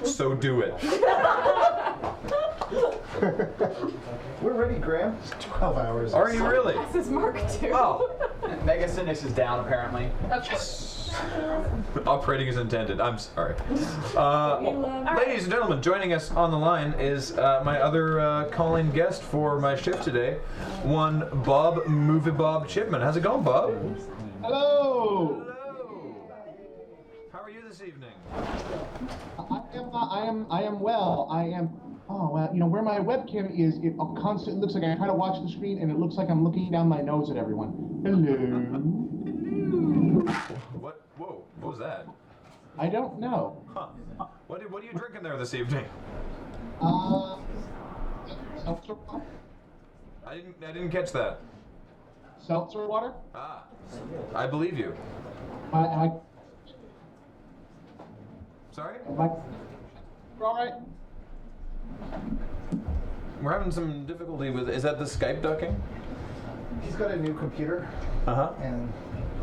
So do it. We're ready, Graham. It's 12 hours. Are you really? This is Mark II. Oh. Mega Cynics is down, apparently. Yes. Operating as intended. I'm sorry. Right. Ladies and gentlemen, joining us on the line is my other call-in guest for my shift today, one Bob Moviebob Chipman. How's it going, Bob? Hello. Hello. How are you this evening? I am well. I am. Oh well, you know where my webcam is. It constantly looks like I try to watch the screen, and it looks like I'm looking down my nose at everyone. Hello. What? Whoa! What was that? I don't know. Huh? What are you drinking there this evening? Seltzer water. I didn't catch that. Seltzer water. Ah, I believe you. I Sorry? all right. We're having some difficulty with. Is that the Skype ducking? He's got a new computer, And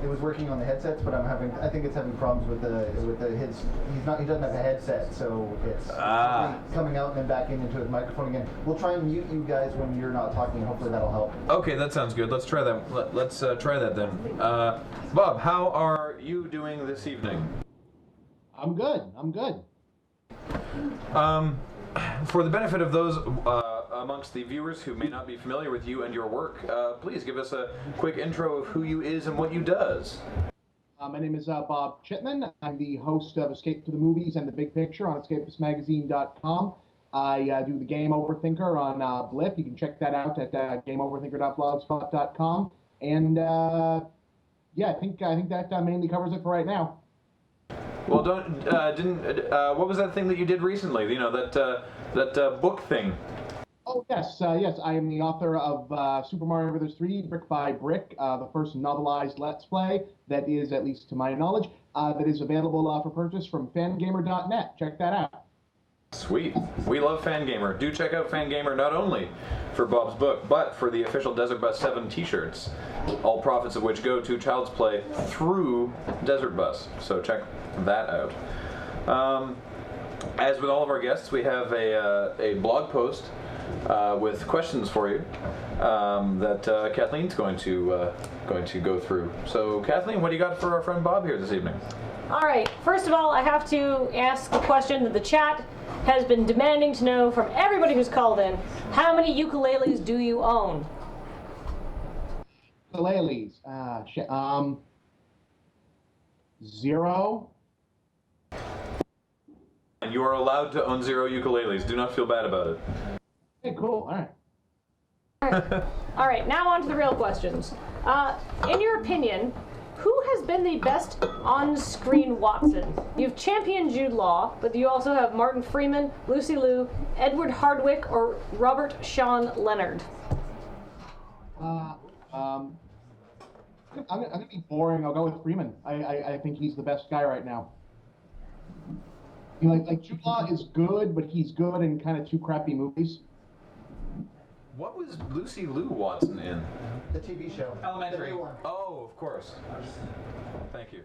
it was working on the headsets, but I think it's having problems with his. He doesn't have a headset, so it's coming out and then back into his microphone again. We'll try and mute you guys when you're not talking. Hopefully that'll help. Okay, that sounds good. Let's try that. Let's try that then. Bob, how are you doing this evening? I'm good. For the benefit of those amongst the viewers who may not be familiar with you and your work, please give us a quick intro of who you is and what you does. My name is Bob Chipman. I'm the host of Escape to the Movies and the Big Picture on escapistmagazine.com. I do the Game Overthinker on Blip. You can check that out at gameoverthinker.blogspot.com. And yeah, I think that mainly covers it for right now. Well, what was that thing that you did recently? You know, that book thing. Oh, yes. I am the author of Super Mario Bros. 3 Brick by Brick, the first novelized Let's Play that is, at least to my knowledge, that is available for purchase from fangamer.net. Check that out. Sweet. We love Fangamer. Do check out Fangamer not only for Bob's book, but for the official Desert Bus 7 t-shirts, all profits of which go to Child's Play through Desert Bus. So check that out. As with all of our guests, we have a blog post with questions for you that Kathleen's going to go through. So Kathleen, what do you got for our friend Bob here this evening? All right. First of all, I have to ask the question that the chat has been demanding to know from everybody who's called in. How many ukuleles do you own? Ukuleles. 0. And you are allowed to own 0 ukuleles. Do not feel bad about it. Hey, cool. All right. All right. Now on to the real questions. In your opinion, who has been the best on-screen Watson? You've championed Jude Law, but you also have Martin Freeman, Lucy Liu, Edward Hardwicke, or Robert Sean Leonard. I'm gonna be boring. I'll go with Freeman. I think he's the best guy right now. You know, like Jude Law is good, but he's good in kind of 2 crappy movies. What was Lucy Liu Watson in? The TV show. Elementary. Oh, of course. Thank you.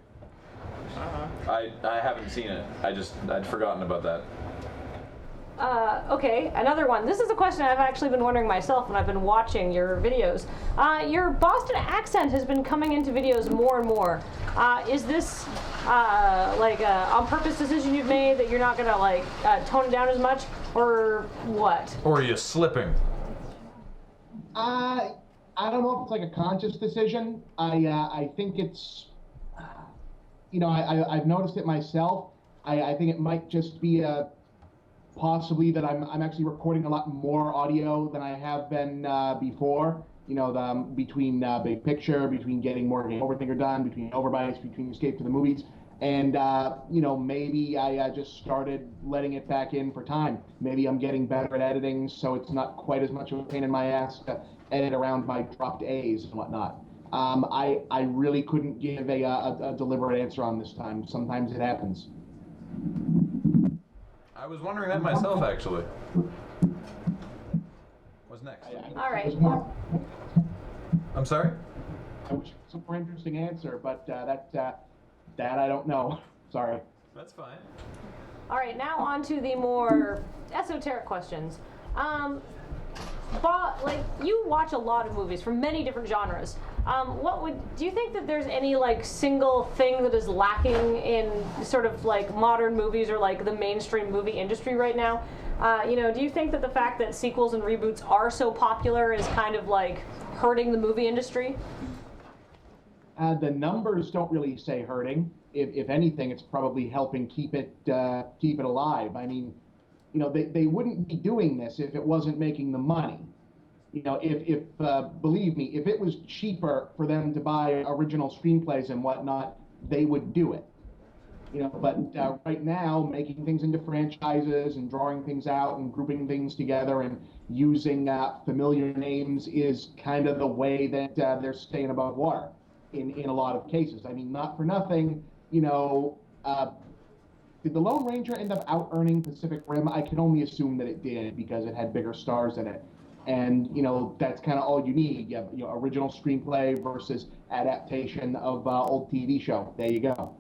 I haven't seen it. I'd forgotten about that. Okay, another one. This is a question I've actually been wondering myself when I've been watching your videos. Your Boston accent has been coming into videos more and more. Is this like a on-purpose decision you've made that you're not gonna like tone it down as much, or what? Or are you slipping? I don't know if it's like a conscious decision. I think it's, you know, I've noticed it myself. I think it might just be possibly that I'm actually recording a lot more audio than I have been before. You know, between Big Picture, between getting more Game Overthinker done, between Overbites, between Escape to the Movies. And, you know, maybe I just started letting it back in for time. Maybe I'm getting better at editing, so it's not quite as much of a pain in my ass to edit around my dropped A's and whatnot. I really couldn't give a deliberate answer on this time. Sometimes it happens. I was wondering that myself, actually. What's next? All right. I'm sorry? I wish it was a more interesting answer, but that I don't know. Sorry. That's fine. All right, now on to the more esoteric questions. Like, you watch a lot of movies from many different genres. Do you think that there's any like single thing that is lacking in sort of like modern movies or like the mainstream movie industry right now? Do you think that the fact that sequels and reboots are so popular is kind of like hurting the movie industry? The numbers don't really say hurting. If anything, it's probably helping keep it alive. I mean, they wouldn't be doing this if it wasn't making the money. If believe me, if it was cheaper for them to buy original screenplays and whatnot, they would do it. But right now, making things into franchises and drawing things out and grouping things together and using familiar names is kind of the way that they're staying above water in a lot of cases. I mean, not for nothing, did the Lone Ranger end up out-earning Pacific Rim? I can only assume that it did because it had bigger stars in it. And, that's kind of all you need. You have, original screenplay versus adaptation of old TV show. There you go.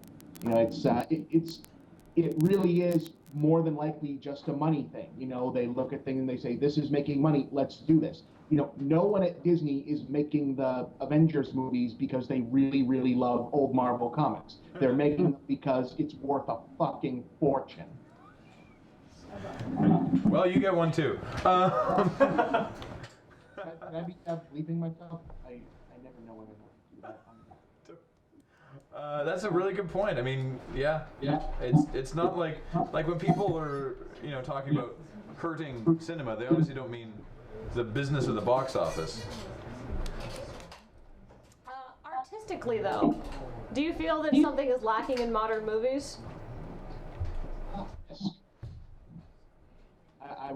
It really is more than likely just a money thing. They look at things and they say, this is making money, let's do this. No one at Disney is making the Avengers movies because they really, really love old Marvel comics. They're making them because it's worth a fucking fortune. Well, you get one too. Can I be bleeping myself? I never know when I'm going to do that. That's a really good point. I mean, yeah. It's not like when people are talking about hurting cinema, they obviously don't mean the business of the box office. Artistically, though, do you feel that something is lacking in modern movies?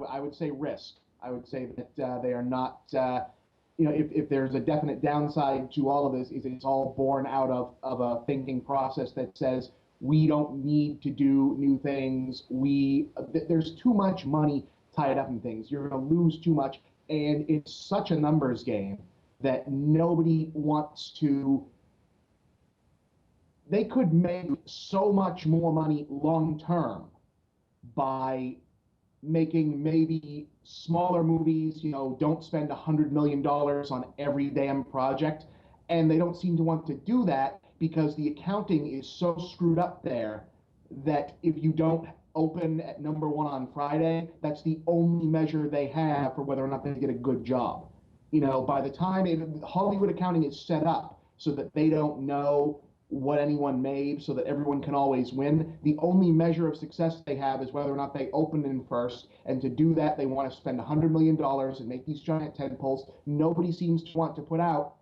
I would say risk. I would say that they are not, if there's a definite downside to all of this, is it's all born out of a thinking process that says we don't need to do new things. There's too much money tied up in things. You're going to lose too much, and it's such a numbers game that nobody wants to. They could make so much more money long term by making maybe smaller movies, don't spend $100 million on every damn project. And they don't seem to want to do that because the accounting is so screwed up there that if you don't open at number one on Friday, that's the only measure they have for whether or not they did a good job. By the time Hollywood accounting is set up so that they don't know what anyone made so that everyone can always win. The only measure of success they have is whether or not they open in first, and to do that, they want to spend $100 million and make these giant tentpoles. Nobody seems to want to put out,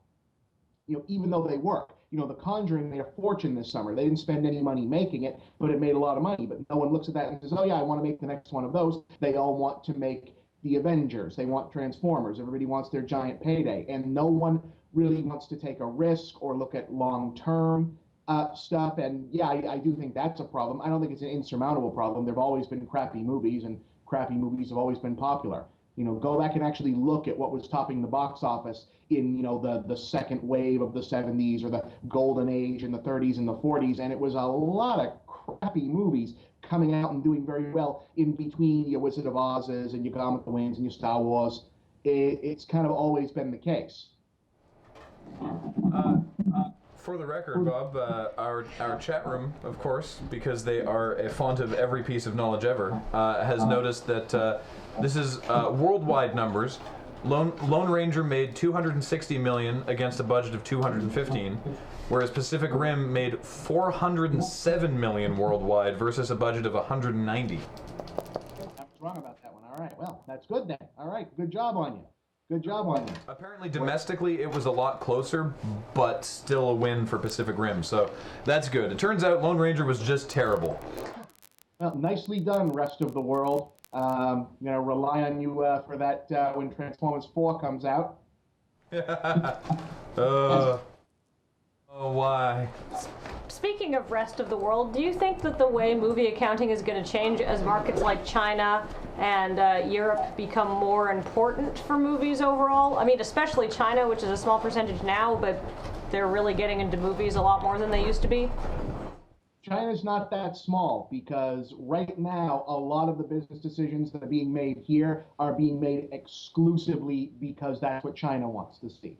even though they work. The Conjuring made a fortune this summer. They didn't spend any money making it, but it made a lot of money. But no one looks at that and says, oh yeah, I want to make the next one of those. They all want to make the Avengers. They want Transformers. Everybody wants their giant payday. And no one really wants to take a risk or look at long-term stuff. And yeah, I do think that's a problem. I don't think it's an insurmountable problem. There have always been crappy movies, and crappy movies have always been popular. Go back and actually look at what was topping the box office in, the second wave of the 70s or the golden age in the 30s and the 40s. And it was a lot of crappy movies coming out and doing very well in between your Wizard of Oz's and your Gone with the Winds and your Star Wars. It's kind of always been the case. For the record, Bob, our chat room, of course, because they are a font of every piece of knowledge ever, has noticed that this is worldwide numbers. Lone Ranger made $260 million against a budget of $215, whereas Pacific Rim made $407 million worldwide versus a budget of $190. I was wrong about that one. All right, well, that's good then. All right, good job on you. Good job on you. Apparently, domestically, it was a lot closer, but still a win for Pacific Rim, so that's good. It turns out Lone Ranger was just terrible. Well, nicely done, rest of the world. Rely on you for that when Transformers 4 comes out. Why? Speaking of rest of the world, do you think that the way movie accounting is going to change as markets like China and Europe become more important for movies overall? I mean, especially China, which is a small percentage now, but they're really getting into movies a lot more than they used to be. China's not that small, because right now a lot of the business decisions that are being made here are being made exclusively because that's what China wants to see.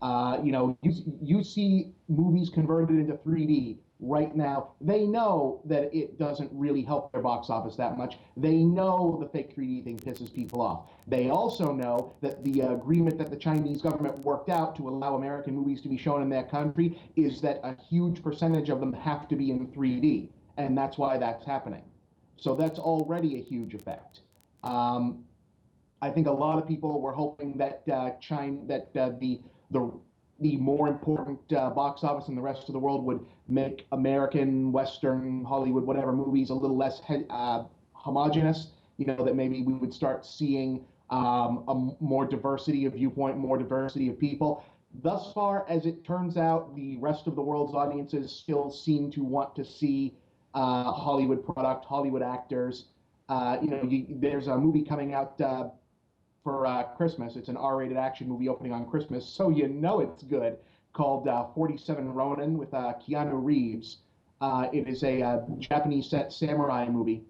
You see movies converted into 3D right now. They know that it doesn't really help their box office that much. They know the fake 3D thing pisses people off. They also know that the agreement that the Chinese government worked out to allow American movies to be shown in their country is that a huge percentage of them have to be in 3D, and that's why that's happening. So that's already a huge effect. I think a lot of people were hoping that the more important box office in the rest of the world would make American, Western, Hollywood, whatever movies a little less homogenous. That maybe we would start seeing a more diversity of viewpoint, more diversity of people. Thus far, as it turns out, the rest of the world's audiences still seem to want to see Hollywood product, Hollywood actors. There's a movie coming out for Christmas. It's an R-rated action movie opening on Christmas, so it's good, called 47 Ronin with Keanu Reeves. It is a Japanese samurai movie.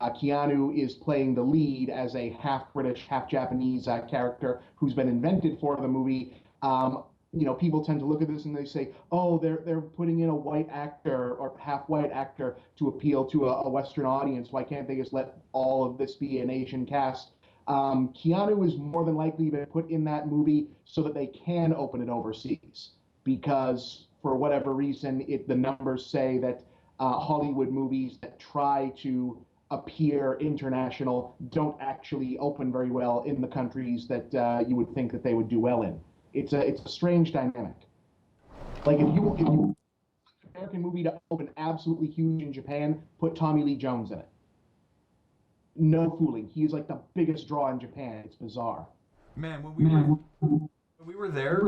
Keanu is playing the lead as a half-British, half-Japanese character who's been invented for the movie. People tend to look at this and they say, oh, they're putting in a white actor or half-white actor to appeal to a Western audience. Why can't they just let all of this be an Asian cast? Keanu is more than likely been put in that movie so that they can open it overseas, because for whatever reason, the numbers say that Hollywood movies that try to appear international don't actually open very well in the countries that you would think that they would do well in. It's a strange dynamic. Like if you an American movie to open absolutely huge in Japan, put Tommy Lee Jones in it. No fooling. He is like the biggest draw in Japan. It's bizarre. Man, when we were there,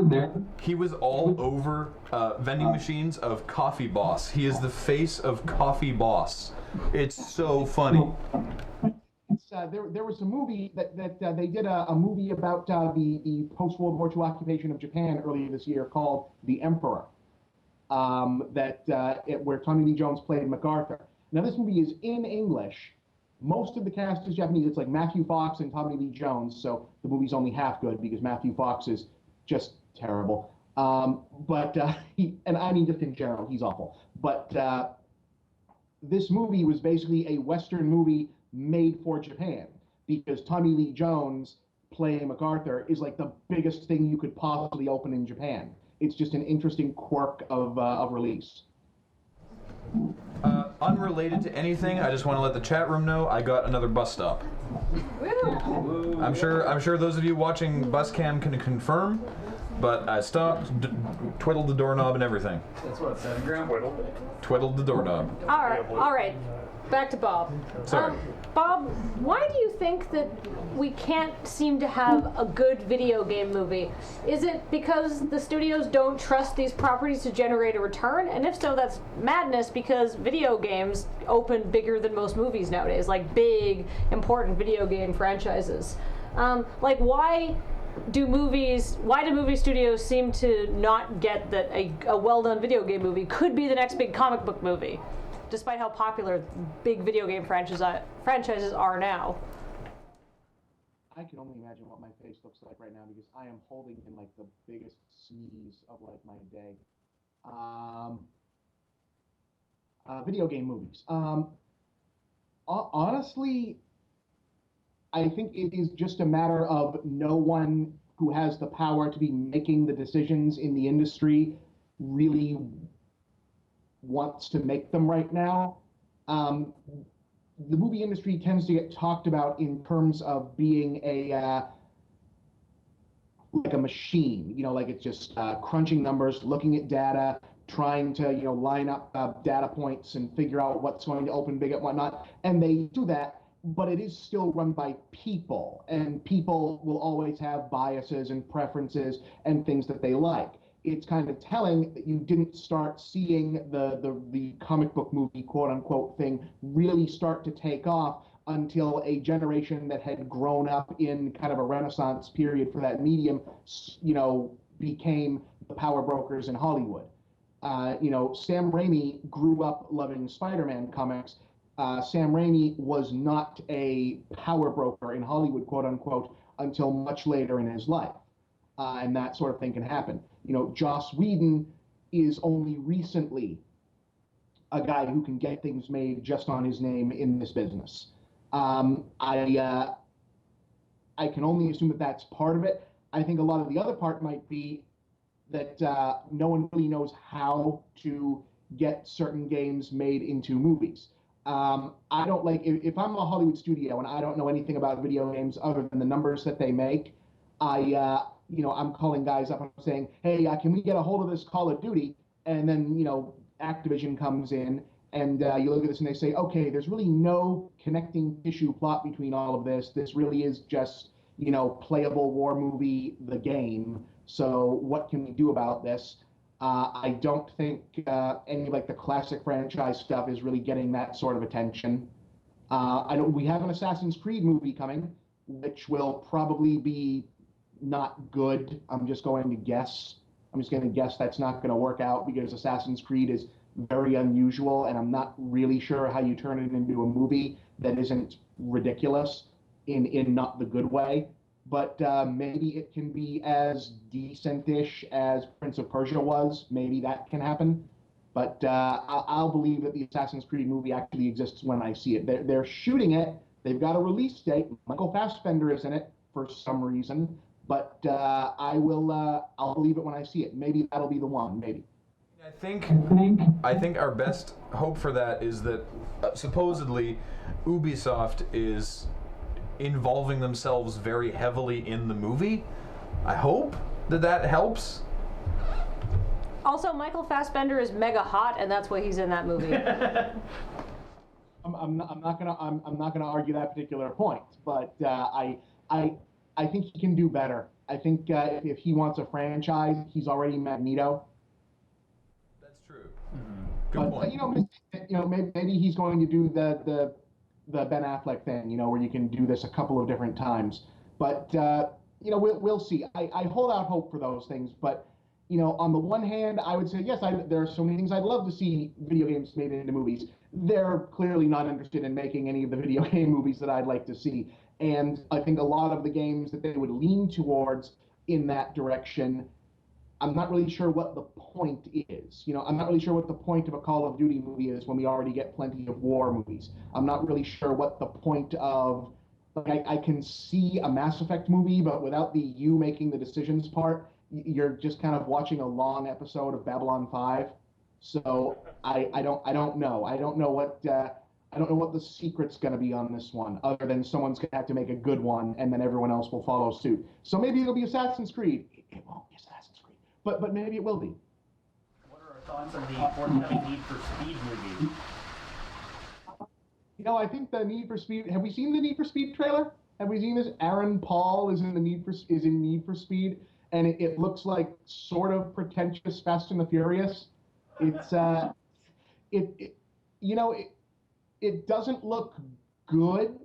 he was all over vending machines of Coffee Boss. He is the face of Coffee Boss. It's so funny. There was a movie that they did a movie about the post-World War II occupation of Japan earlier this year called The Emperor, where Tommy Lee Jones played MacArthur. Now, this movie is in English. Most of the cast is Japanese. It's like Matthew Fox and Tommy Lee Jones, so the movie's only half good because Matthew Fox is just terrible. And I mean, just in general, he's awful. But this movie was basically a Western movie made for Japan, because Tommy Lee Jones playing MacArthur is like the biggest thing you could possibly open in Japan. It's just an interesting quirk of release. Unrelated to anything, I just want to let the chat room know I got another bus stop. Woo! I'm sure those of you watching bus cam can confirm, but I stopped, twiddled the doorknob and everything. That's what, 7 gram? Twiddled the doorknob. All right. Back to Bob. Sorry. Bob, why do you think that we can't seem to have a good video game movie? Is it because the studios don't trust these properties to generate a return? And if so, that's madness, because video games open bigger than most movies nowadays, like big, important video game franchises. Why do movie studios seem to not get that a well-done video game movie could be the next big comic book movie, despite how popular big video game franchises are now? I can only imagine what my face looks like right now, because I am holding in like the biggest sneeze of like my day. Video game movies. Honestly, I think it is just a matter of no one who has the power to be making the decisions in the industry really wants to make them right now. The movie industry tends to get talked about in terms of being like a machine, like it's just crunching numbers, looking at data, trying to line up data points and figure out what's going to open big and whatnot. And they do that, but it is still run by people, and people will always have biases and preferences and things that they like. It's kind of telling that you didn't start seeing the comic book movie, quote unquote, thing really start to take off until a generation that had grown up in kind of a renaissance period for that medium, became the power brokers in Hollywood. Sam Raimi grew up loving Spider-Man comics. Sam Raimi was not a power broker in Hollywood, quote unquote, until much later in his life. And that sort of thing can happen. Joss Whedon is only recently a guy who can get things made just on his name in this business. I can only assume that that's part of it. I think a lot of the other part might be that no one really knows how to get certain games made into movies. I don't like, if I'm a Hollywood studio and I don't know anything about video games other than the numbers that they make, I'm calling guys up and saying, hey, can we get a hold of this Call of Duty? And then, Activision comes in and you look at this and they say, okay, there's really no connecting tissue plot between all of this. This really is just, playable war movie, the game. So what can we do about this? I don't think any like the classic franchise stuff is really getting that sort of attention. We have an Assassin's Creed movie coming, which will probably be not good. I'm just going to guess that's not going to work out because Assassin's Creed is very unusual, and I'm not really sure how you turn it into a movie that isn't ridiculous in not the good way. But maybe it can be as decent-ish as Prince of Persia was. Maybe that can happen. But I'll believe that the Assassin's Creed movie actually exists when I see it. They're shooting it. They've got a release date. Michael Fassbender is in it for some reason. But I'll believe it when I see it. Maybe that'll be the one. Maybe. I think our best hope for that is that supposedly Ubisoft is involving themselves very heavily in the movie. I hope that helps. Also, Michael Fassbender is mega hot, and that's why he's in that movie. I'm not gonna argue that particular point, but I think he can do better. I think if he wants a franchise, he's already Magneto. That's true. Good point. Maybe he's going to do the Ben Affleck thing, where you can do this a couple of different times. But we'll see. I hold out hope for those things, but on the one hand, I would say yes. There are so many things I'd love to see video games made into movies. They're clearly not interested in making any of the video game movies that I'd like to see. And I think a lot of the games that they would lean towards in that direction, I'm not really sure what the point is. I'm not really sure what the point of a Call of Duty movie is when we already get plenty of war movies. I'm not really sure what the point of, I can see a Mass Effect movie, but without the you making the decisions part, you're just kind of watching a long episode of Babylon 5. So I don't know. I don't know what the secret's going to be on this one, other than someone's going to have to make a good one, and then everyone else will follow suit. So maybe it'll be Assassin's Creed. It won't be Assassin's Creed, but maybe it will be. What are our thoughts on the forthcoming Need for Speed movie? I think the Need for Speed. Have we seen the Need for Speed trailer? Have we seen this? Aaron Paul is in Need for Speed, and it looks like sort of pretentious Fast and the Furious. It's it doesn't look good,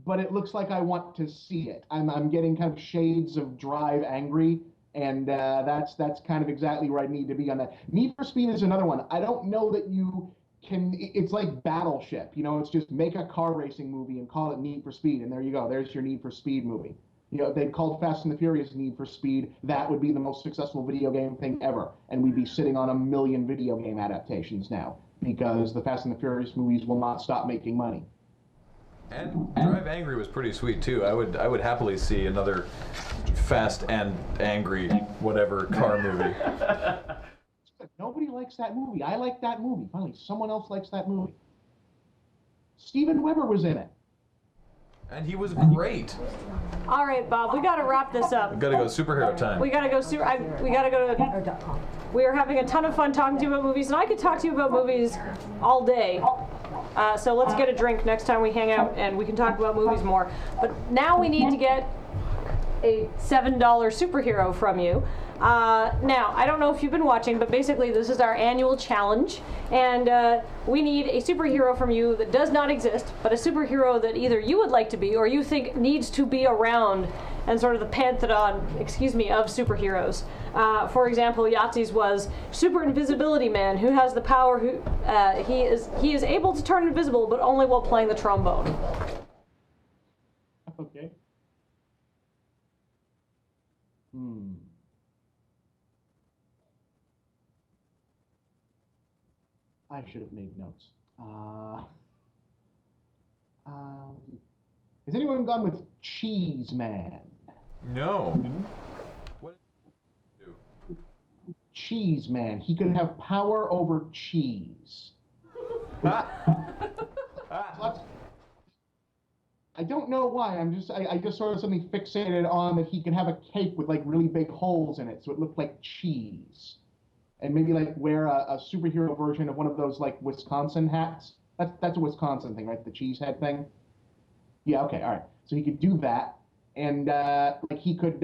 but it looks like I want to see it. I'm getting kind of shades of Drive Angry, and that's kind of exactly where I need to be on that. Need for Speed is another one. I don't know that you can. It's like Battleship. It's just make a car racing movie and call it Need for Speed, and there you go. There's your Need for Speed movie. If they'd called Fast and the Furious Need for Speed, that would be the most successful video game thing ever, and we'd be sitting on 1 million video game adaptations now, because the Fast and the Furious movies will not stop making money. And Drive Angry was pretty sweet too. I would happily see another Fast and Angry whatever car movie. Nobody likes that movie. I like that movie. Finally, someone else likes that movie. Steven Weber was in it. And he was great. All right, Bob, we got to wrap this up. We gotta go superhero time. We gotta go. We gotta go to. We are having a ton of fun talking to you about movies, and I could talk to you about movies all day. So let's get a drink next time we hang out, and we can talk about movies more. But now we need to get a $7 superhero from you. Now, I don't know if you've been watching, but basically this is our annual challenge, and we need a superhero from you that does not exist, but a superhero that either you would like to be or you think needs to be around, and sort of the pantheon, of superheroes. For example, Yahtzee's was Super Invisibility Man, who has the power. He is able to turn invisible, but only while playing the trombone. Okay. I should have made notes. Has anyone gone with Cheeseman? No. What did you do? Cheeseman. He could have power over cheese. I don't know why. I just sort of suddenly fixated on that he could have a cape with like really big holes in it, so it looked like cheese. And maybe like wear a superhero version of one of those like Wisconsin hats. That's a Wisconsin thing, right? The cheese head thing. Yeah. Okay. All right. So he could do that, and like he could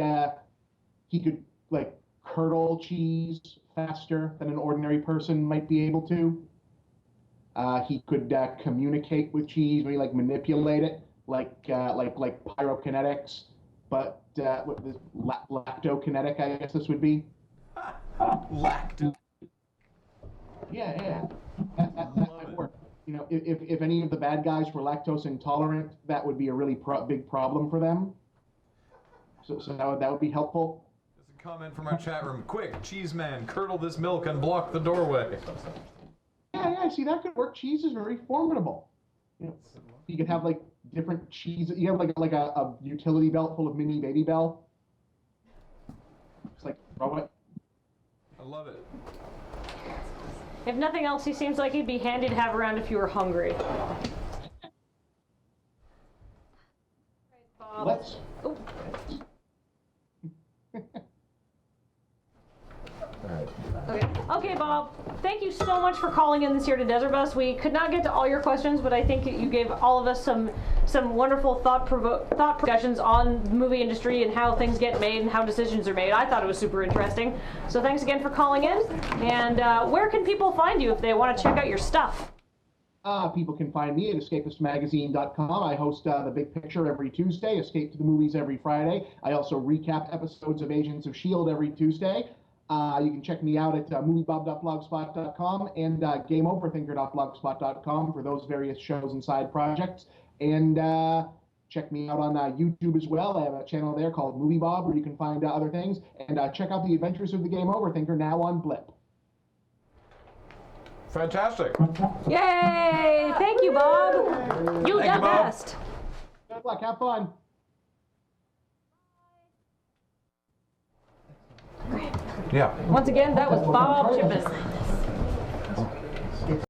like curdle cheese faster than an ordinary person might be able to. He could communicate with cheese, maybe like manipulate it, like pyrokinetics, but what this lactokinetic, I guess this would be. Lacto. Yeah. That might work. You know, if any of the bad guys were lactose intolerant, that would be a really big problem for them. So that would be helpful. There's a comment from our chat room. Quick, Cheeseman, curdle this milk and block the doorway. Yeah. See, that could work. Cheese is very formidable. You know, you could have like different cheese. You have like a utility belt full of mini Baby Bell. Just like throw it. I love it. If nothing else, he seems like he'd be handy to have around if you were hungry. Bob. Let's. Ooh. Okay, Bob. Thank you so much for calling in this year to Desert Bus. We could not get to all your questions, but I think you gave all of us some wonderful thought discussions on the movie industry and how things get made and how decisions are made. I thought it was super interesting. So thanks again for calling in. And where can people find you if they want to check out your stuff? People can find me at escapistmagazine.com. I host The Big Picture every Tuesday, Escape to the Movies every Friday. I also recap episodes of Agents of S.H.I.E.L.D. every Tuesday. You can check me out at moviebob.blogspot.com and gameoverthinker.blogspot.com for those various shows and side projects. And check me out on YouTube as well. I have a channel there called Moviebob where you can find other things. And check out the Adventures of the Game Overthinker now on Blip. Fantastic. Yay! Thank you, Bob. You Thank the you, Bob. best. Good luck. Have fun. Yeah. Once again, that was Bob Chipman.